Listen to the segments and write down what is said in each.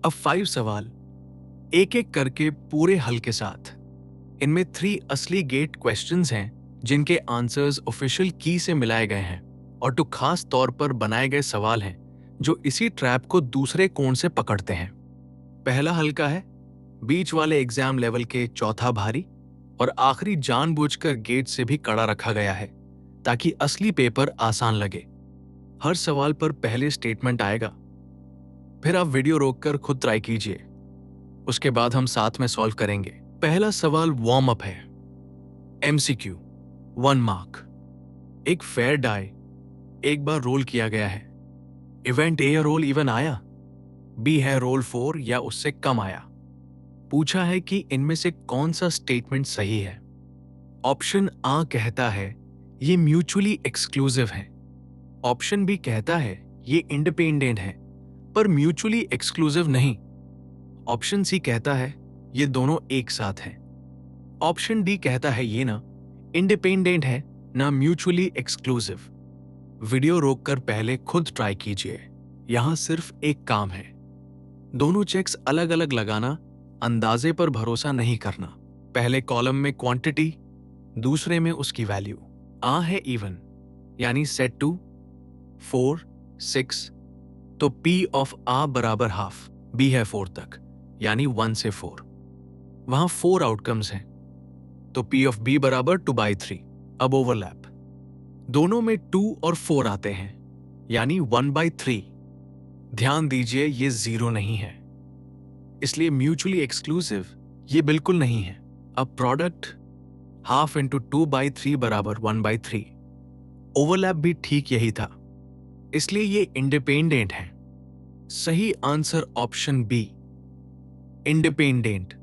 अब 5 सवाल एक एक करके पूरे हल के साथ। इनमें 3 असली गेट क्वेश्चंस हैं जिनके आंसर्स ऑफिशियल की से मिलाए गए हैं और 2 खास तौर पर बनाए गए सवाल हैं जो इसी ट्रैप को दूसरे कोण से पकड़ते हैं। पहला हल्का है, बीच वाले एग्जाम लेवल के चौथा भारी और आखिरी जानबूझकर गेट से भी कड़ा रखा गया है ताकि असली पेपर आसान लगे। हर सवाल पर पहले स्टेटमेंट आएगा, फिर आप वीडियो रोककर खुद ट्राई कीजिए, उसके बाद हम साथ में सॉल्व करेंगे। पहला सवाल वार्म अप है। MCQ 1 mark. एक फेयर डाई एक बार रोल किया गया है। इवेंट ए रोल इवन आया, बी है रोल 4 या उससे कम आया। पूछा है कि इनमें से कौन सा स्टेटमेंट सही है। ऑप्शन आ कहता है ये म्यूचुअली एक्सक्लूसिव है। ऑप्शन बी कहता है ये इंडिपेंडेंट है पर म्यूचुअली एक्सक्लूसिव नहीं। ऑप्शन सी कहता है ये दोनों एक साथ हैं। ऑप्शन डी कहता है ये ना इंडिपेंडेंट है ना म्यूचुअली एक्सक्लूसिव। वीडियो रोककर पहले खुद ट्राई कीजिए, यहां सिर्फ एक काम है, दोनों चेक्स अलग अलग लगाना, अंदाजे पर भरोसा नहीं करना। पहले कॉलम में क्वांटिटी, दूसरे में उसकी वैल्यू। आ है इवन यानी सेट टू 4 6, तो P ऑफ आ बराबर हाफ। बी है 4 तक यानी 1 से 4, वहां 4 आउटकम्स हैं, तो P ऑफ B बराबर 2/3। अब ओवरलैप, दोनों में 2 और 4 आते हैं यानी 1/3। ध्यान दीजिए ये 0 नहीं है, इसलिए म्यूचुअली एक्सक्लूसिव ये बिल्कुल नहीं है। अब प्रोडक्ट हाफ इंटू 2/3 बराबर 1/3। ओवरलैप भी ठीक यही था, इसलिए ये इंडिपेंडेंट है। सही आंसर ऑप्शन बी, इंडिपेंडेंट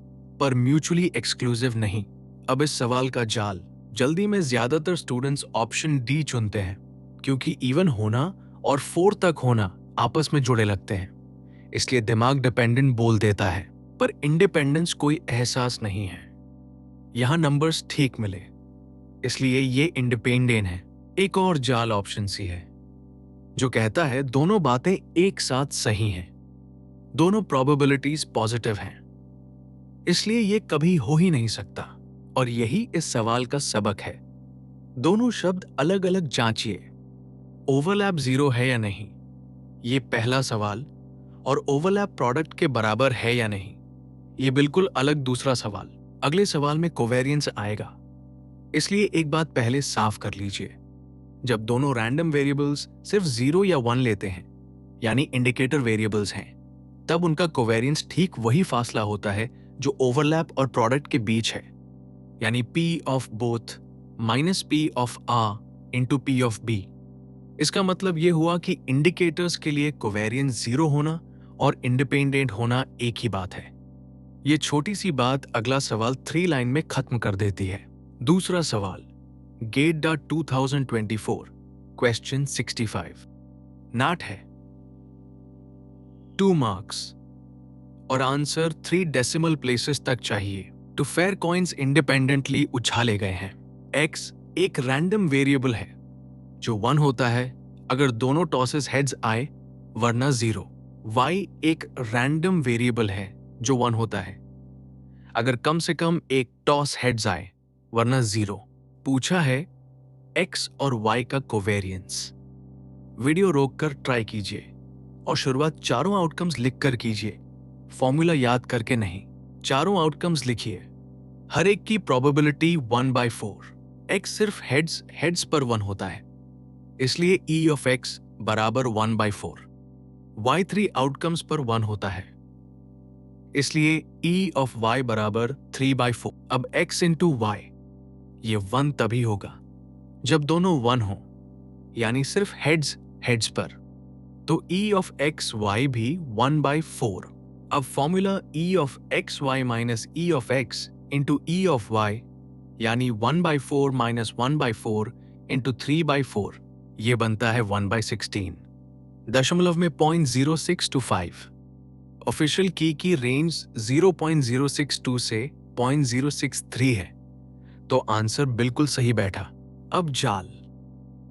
पर म्यूचुअली एक्सक्लूसिव नहीं। अब इस सवाल का जाल, जल्दी में ज्यादातर स्टूडेंट्स ऑप्शन डी चुनते हैं क्योंकि इवन होना और 4 तक होना आपस में जुड़े लगते हैं, इसलिए दिमाग डिपेंडेंट बोल देता है। पर इंडिपेंडेंस कोई एहसास नहीं है, यहां नंबर्स ठीक मिले, इसलिए ये इंडिपेंडेंट है। एक और जाल ऑप्शन सी है जो कहता है दोनों बातें एक साथ सही हैं, दोनों प्रोबेबिलिटीज पॉजिटिव हैं, इसलिए ये कभी हो ही नहीं सकता। और यही इस सवाल का सबक है। दोनों शब्द अलग अलग जांचिए, ओवरलैप 0 है या नहीं, ये पहला सवाल, और ओवरलैप प्रोडक्ट के बराबर है या नहीं, ये बिल्कुल अलग दूसरा सवाल। अगले सवाल में कोवेरिएंस आएगा, इसलिए एक बात पहले साफ कर लीजिए, जब दोनों रैंडम वेरिएबल्स सिर्फ 0 या 1 लेते हैं यानी इंडिकेटर वेरिएबल्स हैं, तब उनका कोवेरिएंस ठीक वही फासला होता है जो ओवरलैप और प्रोडक्ट के बीच है, यानी P of both minus P of A into P of B। इसका मतलब यह हुआ कि इंडिकेटर्स के लिए कोवेरिएंस 0 होना और इंडिपेंडेंट होना एक ही बात है। यह छोटी सी बात अगला सवाल 3 लाइन में खत्म कर देती है। दूसरा सवाल, गेट 2024 क्वेश्चन 65 नाट है, 2 मार्क्स और आंसर 3 डेसिमल प्लेसेस तक चाहिए। तो फेयर कॉइन्स इंडिपेंडेंटली उछाले गए हैं। x एक रैंडम वेरिएबल है जो 1 होता है अगर दोनों टॉसेस हेड्स आए वरना 0। y एक रैंडम वेरिएबल है जो 1 होता है अगर कम से कम एक टॉस हेड्स आए वरना 0। पूछा है x और y का कोवेरिएंस। वीडियो रोककर ट्राई कीजिए और शुरुआत चारों आउटकम्स लिखकर कीजिए, फॉर्मूला याद करके नहीं। चारों आउटकम्स लिखिए, हर एक की प्रोबेबिलिटी 1/4। x सिर्फ हेड्स पर 1 होता है, इसलिए e ऑफ x बराबर 1/4। y3 आउटकम्स पर 1 होता है, इसलिए e ऑफ y बराबर 3/4। अब x इंटू y, ये 1 तभी होगा जब दोनों 1 हो, यानी सिर्फ हेड्स पर, तो e ऑफ x y भी 1/4। अब formula e of x y minus e ऑफ x into e of y यानी 1/4 माइनस 1/4 इंटू 3/4, ये बनता है 1/16। दशमलव में 0.0625। ऑफिशियल की रेंज 0.062 से 0.063 है, तो आंसर बिल्कुल सही बैठा। अब जाल,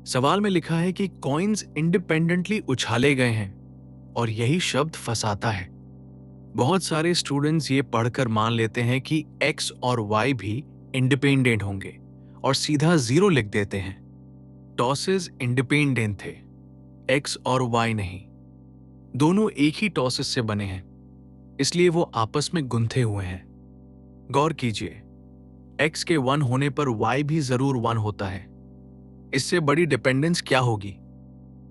सवाल में लिखा है कि कॉइन्स इंडिपेंडेंटली उछाले गए हैं और यही शब्द फंसाता है। बहुत सारे स्टूडेंट्स ये पढ़कर मान लेते हैं कि x और y भी इंडिपेंडेंट होंगे और सीधा 0 लिख देते हैं। टॉसेस इंडिपेंडेंट थे, x और y नहीं। दोनों एक ही टॉसेस से बने हैं, इसलिए वो आपस में गुंथे हुए हैं। गौर कीजिए, x के 1 होने पर y भी जरूर 1 होता है। इससे बड़ी डिपेंडेंस क्या होगी?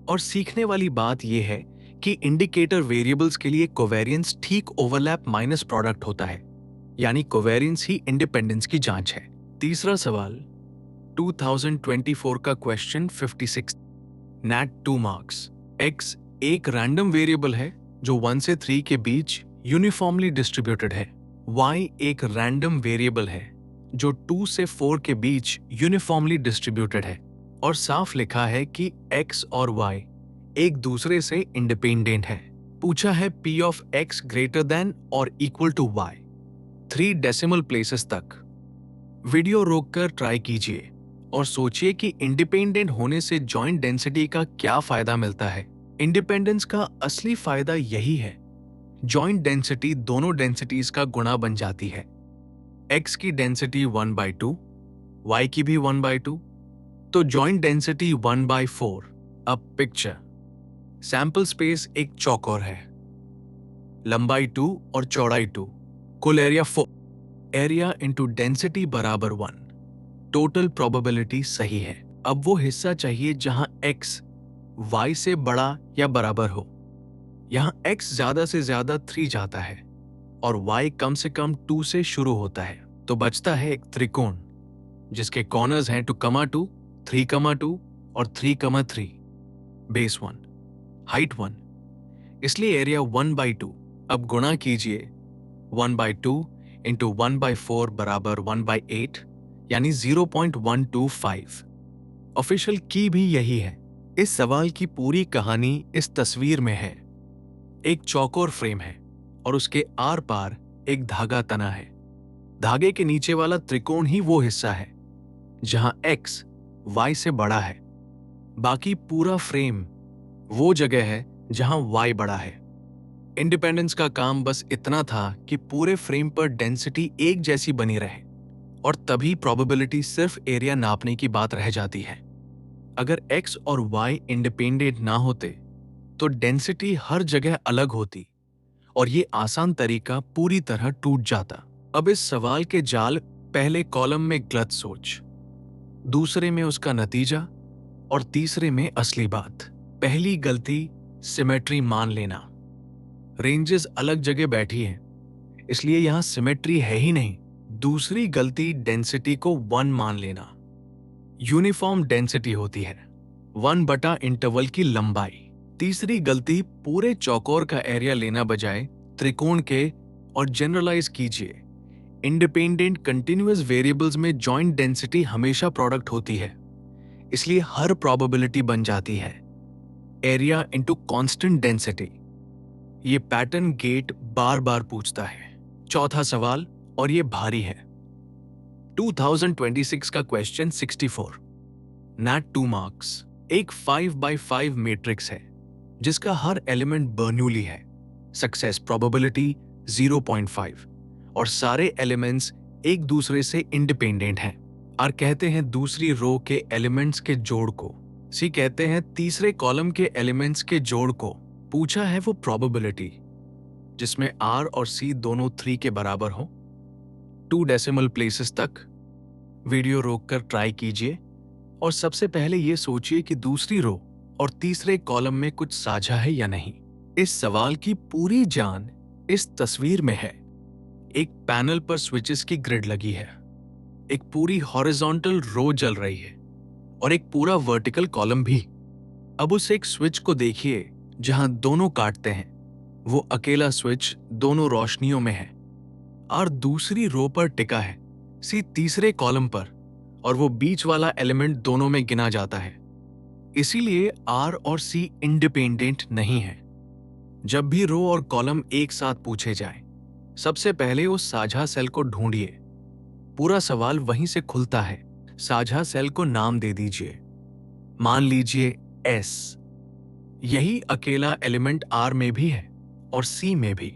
और सीखने वाली बात यह है कि इंडिकेटर वेरिएबल्स के लिए कोवेरिएंस ठीक ओवरलैप माइनस प्रोडक्ट होता है, यानी कोवेरिएंस ही इंडिपेंडेंस की जांच है। तीसरा सवाल 2024 का क्वेश्चन 56, नैट 2 मार्क्स। x एक रैंडम वेरिएबल है जो 1 से 3 के बीच यूनिफॉर्मली डिस्ट्रीब्यूटेड है। y एक रैंडम वेरिएबल है जो 2 से 4 के बीच यूनिफॉर्मली डिस्ट्रीब्यूटेड है। और साफ लिखा है कि x और y एक दूसरे से इंडिपेंडेंट है। पूछा है p of x greater than और equal to y 3 decimal places तक। वीडियो रोककर ट्राई कीजिए और सोचिए कि इंडिपेंडेंट होने से जॉइंट डेंसिटी का क्या फायदा मिलता है। इंडिपेंडेंस का असली फायदा यही है, जॉइंट डेंसिटी दोनों डेंसिटीज का गुणा बन जाती है। x की डेंसिटी 1/2, y की भी 1/2, तो जॉइंट डेंसिटी 1/4। अब पिक्चर, सैंपल स्पेस एक चौकोर है, लंबाई 2 और चौड़ाई 2, कुल एरिया 4, एरिया इंटू डेंसिटी बराबर 1। टोटल प्रोबेबिलिटी सही है। अब वो हिस्सा चाहिए जहां x y से बड़ा या बराबर हो। यहां x ज्यादा से ज्यादा 3 जाता है और y कम से कम 2 से शुरू होता है, तो बचता है एक त्रिकोण जिसके कॉर्नर्स हैं 2,2, 3,2 और 3,3, बेस 1, हाइट 1, इसलिए एरिया 1/2। अब गुणा कीजिए, 1/2 इंटू 1/4 बराबर 1/8, यानी 0.125। ऑफिशियल की भी यही है। इस सवाल की पूरी कहानी इस तस्वीर में है। एक चौकोर फ्रेम है और उसके आर पार एक धागा तना है। धागे के नीचे वाला त्रिकोण ही वो हिस्सा है जहां x y से बड़ा है। बाकी पूरा फ्रेम वो जगह है जहां y बड़ा है। इंडिपेंडेंस का काम बस इतना था कि पूरे फ्रेम पर डेंसिटी एक जैसी बनी रहे, और तभी प्रोबेबिलिटी सिर्फ एरिया नापने की बात रह जाती है। अगर x और y इंडिपेंडेंट ना होते तो डेंसिटी हर जगह अलग होती और ये आसान तरीका पूरी तरह टूट जाता। अब इस सवाल के जाल, पहले कॉलम में गलत सोच, दूसरे में उसका नतीजा और तीसरे में असली बात। पहली गलती, सिमेट्री मान लेना। रेंजेस अलग जगह बैठी हैं, इसलिए यहां सिमेट्री है ही नहीं। दूसरी गलती, डेंसिटी को 1 मान लेना। यूनिफॉर्म डेंसिटी होती है 1 बटा इंटरवल की लंबाई। तीसरी गलती, पूरे चौकोर का एरिया लेना बजाय त्रिकोण के, और जनरलाइज कीजिए। इंडिपेंडेंट कंटिन्यूअस वेरिएबल्स में जॉइंट डेंसिटी हमेशा प्रोडक्ट होती है, इसलिए हर प्रोबेबिलिटी बन जाती है एरिया इंटू कांस्टेंट डेंसिटी। ये पैटर्न गेट बार बार पूछता है। चौथा सवाल, और ये भारी है, 2026 का क्वेश्चन 64, नैट 2 मार्क्स। एक 5x5 मैट्रिक्स है जिसका हर एलिमेंट बर्नूली है। सक्सेस प्रोबेबिलिटी 0.5 और सारे एलिमेंट्स एक दूसरे से इंडिपेंडेंट हैं। आर कहते हैं दूसरी रो के एलिमेंट्स के जोड़ को, सी कहते हैं तीसरे कॉलम के एलिमेंट्स के जोड़ को। पूछा है वो प्रोबेबिलिटी जिसमें आर और सी दोनों 3 के बराबर हो, 2 डेसिमल प्लेसेस तक। वीडियो रोककर ट्राई कीजिए और सबसे पहले ये सोचिए कि दूसरी रो और तीसरे कॉलम में कुछ साझा है या नहीं। इस सवाल की पूरी जान इस तस्वीर में है। एक पैनल पर स्विचेस की ग्रिड लगी है, एक पूरी हॉरिजॉन्टल रो जल रही है और एक पूरा वर्टिकल कॉलम भी। अब उस एक स्विच को देखिए जहां दोनों काटते हैं। वो अकेला स्विच दोनों रोशनियों में है। आर दूसरी रो पर टिका है, सी तीसरे कॉलम पर, और वो बीच वाला एलिमेंट दोनों में गिना जाता है। इसीलिए आर और सी इंडिपेंडेंट नहीं है। जब भी रो और कॉलम एक साथ पूछे जाए, सबसे पहले उस साझा सेल को ढूंढिए। पूरा सवाल वहीं से खुलता है। साझा सेल को नाम दे दीजिए, मान लीजिए S। यही अकेला एलिमेंट R में भी है और C में भी।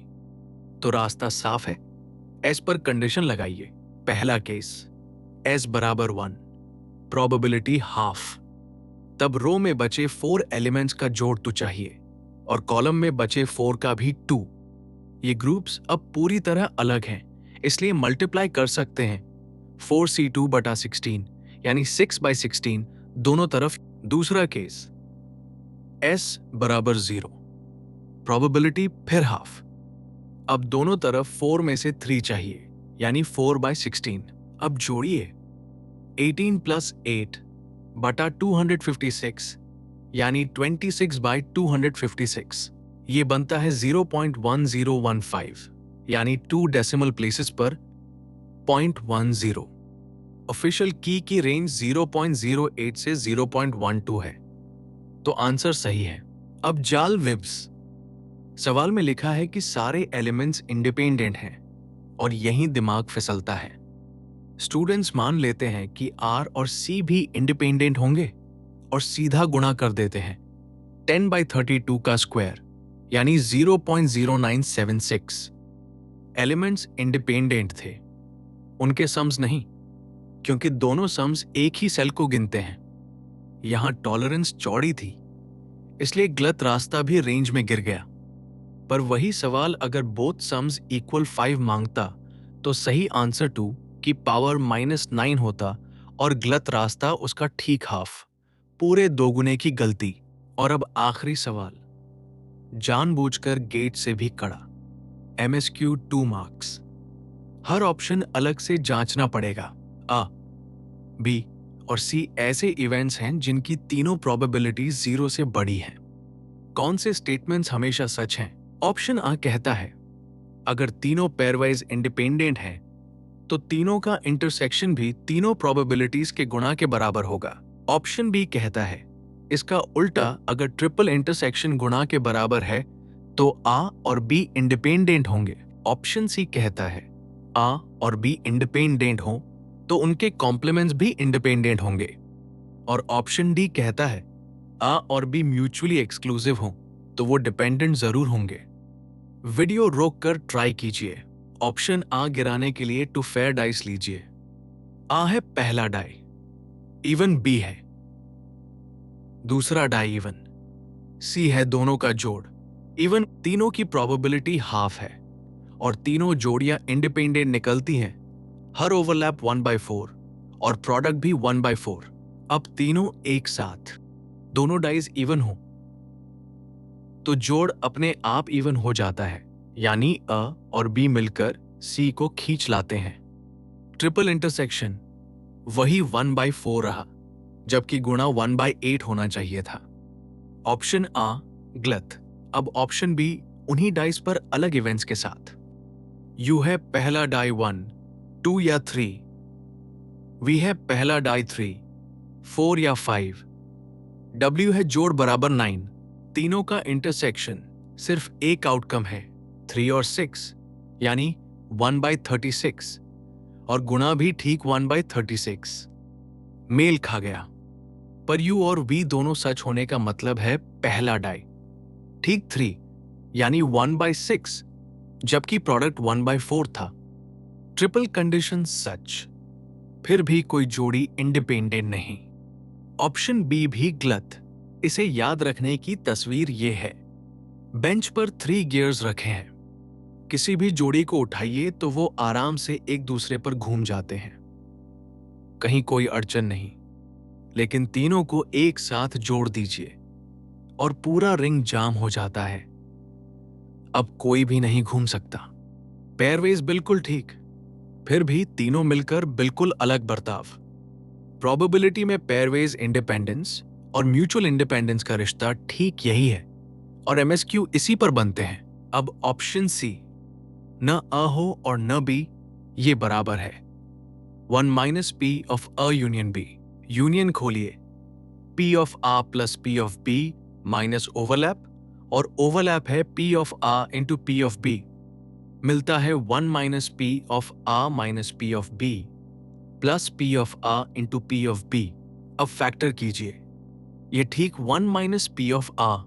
तो रास्ता साफ है। एस पर कंडीशन लगाइए। पहला केस, एस बराबर 1, प्रोबेबिलिटी हाफ। तब रो में बचे 4 एलिमेंट्स का जोड़ तो चाहिए और कॉलम में बचे 4 का भी 2। ये ग्रुप्स अब पूरी तरह अलग हैं, इसलिए मल्टीप्लाई कर सकते हैं 4c2/16 यानी 6/16 दोनों तरफ। दूसरा केस, s बराबर 0, प्रोबेबिलिटी फिर हाफ। अब दोनों तरफ 4 में से 3 चाहिए यानी 4/16। अब जोड़िए 18 + 8/256 यानी 26/256। ये बनता है 0.1015 यानी 2 डेसिमल प्लेसेस पर 0.10। ऑफिशियल की रेंज 0.08 से 0.12 है, तो आंसर सही है। अब जाल विब्स। सवाल में लिखा है कि सारे एलिमेंट्स इंडिपेंडेंट हैं और यहीं दिमाग फिसलता है। स्टूडेंट्स मान लेते हैं कि R और C भी इंडिपेंडेंट होंगे और सीधा गुणा कर देते हैं 10/32 का स्क्वायर यानी 0.0976। एलिमेंट्स इंडिपेंडेंट थे, उनके सम्स नहीं, क्योंकि दोनों सम्स एक ही सेल को गिनते हैं। यहां टॉलरेंस चौड़ी थी, इसलिए गलत रास्ता भी रेंज में गिर गया। पर वही सवाल अगर बोथ सम्स इक्वल 5 मांगता तो सही आंसर 2 की पावर -9 होता और गलत रास्ता उसका ठीक हाफ, पूरे दोगुने की गलती। और अब आखिरी सवाल, जानबूझकर गेट से भी कड़ा, MSQ 2 मार्क्स। हर ऑप्शन अलग से जांचना पड़ेगा। A, B और C ऐसे इवेंट्स हैं जिनकी तीनों प्रोबेबिलिटी 0 से बड़ी हैं। कौन से स्टेटमेंट्स हमेशा सच हैं? ऑप्शन A कहता है अगर तीनों पेयरवाइज इंडिपेंडेंट हैं तो तीनों का इंटरसेक्शन भी तीनों प्रोबेबिलिटीज के गुणा के बराबर होगा। ऑप्शन B कहता है इसका उल्टा, अगर ट्रिपल इंटरसेक्शन गुणा के बराबर है तो A और B इंडिपेंडेंट होंगे। ऑप्शन C कहता है A और B इंडिपेंडेंट हों तो उनके कॉम्प्लीमेंट्स भी इंडिपेंडेंट होंगे। और ऑप्शन D कहता है A और B म्यूचुअली एक्सक्लूसिव हों तो वो डिपेंडेंट जरूर होंगे। वीडियो रोककर ट्राई कीजिए। ऑप्शन A गिराने के लिए 2 फेयर डाइस लीजिए। A है पहला डाई, इवन B है दूसरा डाई इवन, C है दोनों का जोड़ इवन। तीनों की प्रोबेबिलिटी हाफ है और तीनों जोड़ियां इंडिपेंडेंट निकलती हैं। हर ओवरलैप 1/4 और प्रोडक्ट भी 1/4। अब तीनों एक साथ, दोनों डाइस इवन हो तो जोड़ अपने आप इवन हो जाता है, यानी A और B मिलकर C को खींच लाते हैं। ट्रिपल इंटरसेक्शन वही 1/4 रहा, जबकि गुणा 1/8 होना चाहिए था। ऑप्शन A गलत। अब ऑप्शन B उन्हीं डाइस पर अलग इवेंट्स के साथ। U है पहला डाई 1, 2 या 3। V है पहला डाई 3, 4 या 5। W है जोड़ बराबर 9। तीनों का इंटरसेक्शन सिर्फ एक आउटकम है 3 और 6 यानी 1/36 और गुणा भी ठीक 1/36। मेल खा गया। पर U और V दोनों सच होने का मतलब है पहला डाई ठीक 3 यानी 1/6, जबकि प्रोडक्ट 1/4 था। ट्रिपल कंडीशन सच, फिर भी कोई जोड़ी इंडिपेंडेंट नहीं। ऑप्शन B भी गलत। इसे याद रखने की तस्वीर ये है। बेंच पर 3 गियर्स रखे हैं। किसी भी जोड़ी को उठाइए तो वो आराम से एक दूसरे पर घूम जाते हैं, कहीं कोई अड़चन नहीं। लेकिन तीनों को एक साथ जोड़ दीजिए और पूरा रिंग जाम हो जाता है। अब कोई भी नहीं घूम सकता। पेयरवेज बिल्कुल ठीक, फिर भी तीनों मिलकर बिल्कुल अलग बर्ताव। प्रोबेबिलिटी में पेयरवेज इंडिपेंडेंस और म्यूचुअल इंडिपेंडेंस का रिश्ता ठीक यही है और MSQ इसी पर बनते हैं। अब ऑप्शन C न A हो और न B, ये बराबर है 1 - P of A union B। Union खोलिए P of A plus P of B minus overlap, और ओवरलैप है P of A into P of B, मिलता है 1 - P of A minus P of B plus P of A into P of B। अब factor कीजिए, ये ठीक 1 - P of A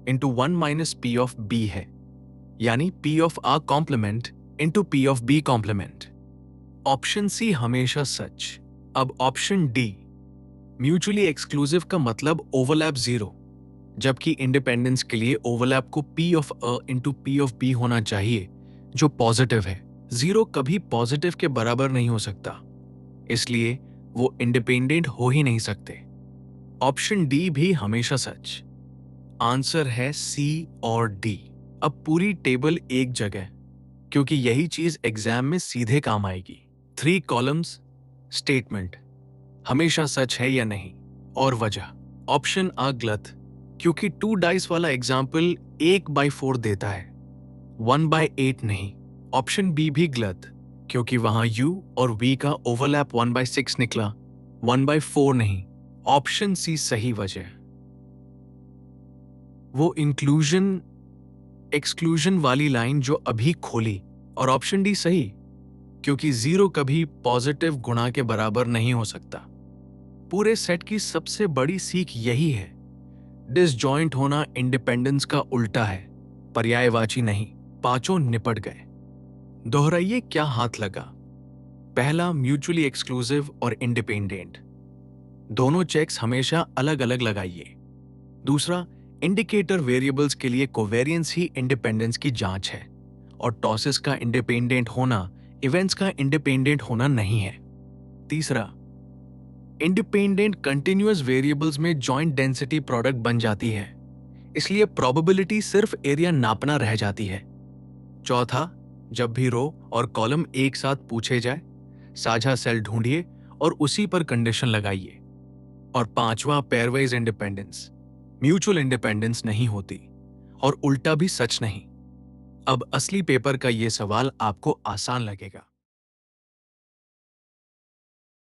into 1 - P of B है। यानी P of R complement into P of B complement. Option C हमेशा सच। अब option D, mutually exclusive का मतलब ओवरलैप जीरो, जबकि इंडिपेंडेंस के लिए ओवरलैप को P of A into P of B होना चाहिए जो पॉजिटिव है। जीरो कभी पॉजिटिव के बराबर नहीं हो सकता, इसलिए वो इंडिपेंडेंट हो ही नहीं सकते। ऑप्शन डी भी हमेशा सच। आंसर है सी और डी। अब पूरी टेबल एक जगह, क्योंकि यही चीज एग्जाम में सीधे काम आएगी। 3 कॉलम्स, स्टेटमेंट, हमेशा सच है या नहीं और वजह। ऑप्शन आ गलत, क्योंकि 2 डाइस वाला एग्जाम्पल 1/4 देता है, 1/8 नहीं। ऑप्शन बी भी गलत, क्योंकि वहां U और V का ओवरलैप 1/6 निकला, 1/4 नहीं। ऑप्शन सी सही वजह, वो इंक्लूजन एक्सक्लूजन वाली लाइन जो अभी खोली। और ऑप्शन डी सही, क्योंकि जीरो कभी पॉजिटिव गुणा के बराबर नहीं हो सकता। पूरे सेट की सबसे बड़ी सीख यही है, डिसजॉइंट होना इंडिपेंडेंस का उल्टा है, पर्यायवाची नहीं। पांचों निपट गए। दोहराइए क्या हाथ लगा। पहला, म्यूचुअली एक्सक्लूसिव और इंडिपेंडेंट, दोनों चेक्स हमेशा अलग अलग लगाइए। दूसरा, इंडिकेटर वेरिएबल्स के लिए कोवेरिएंस ही इंडिपेंडेंस की जांच है, और टॉसिस का इंडिपेंडेंट होना इवेंट्स का इंडिपेंडेंट होना नहीं है। तीसरा, इंडिपेंडेंट कंटिन्यूअस वेरिएबल्स में जॉइंट डेंसिटी प्रोडक्ट बन जाती है, इसलिए प्रोबेबिलिटी सिर्फ एरिया नापना रह जाती है। चौथा, जब भी रो और कॉलम एक साथ पूछे जाए, साझा सेल ढूंढिए और उसी पर कंडीशन लगाइए। और पांचवा, पेयरवाइज इंडिपेंडेंस म्यूचुअल इंडिपेंडेंस नहीं होती, और उल्टा भी सच नहीं। अब असली पेपर का ये सवाल आपको आसान लगेगा।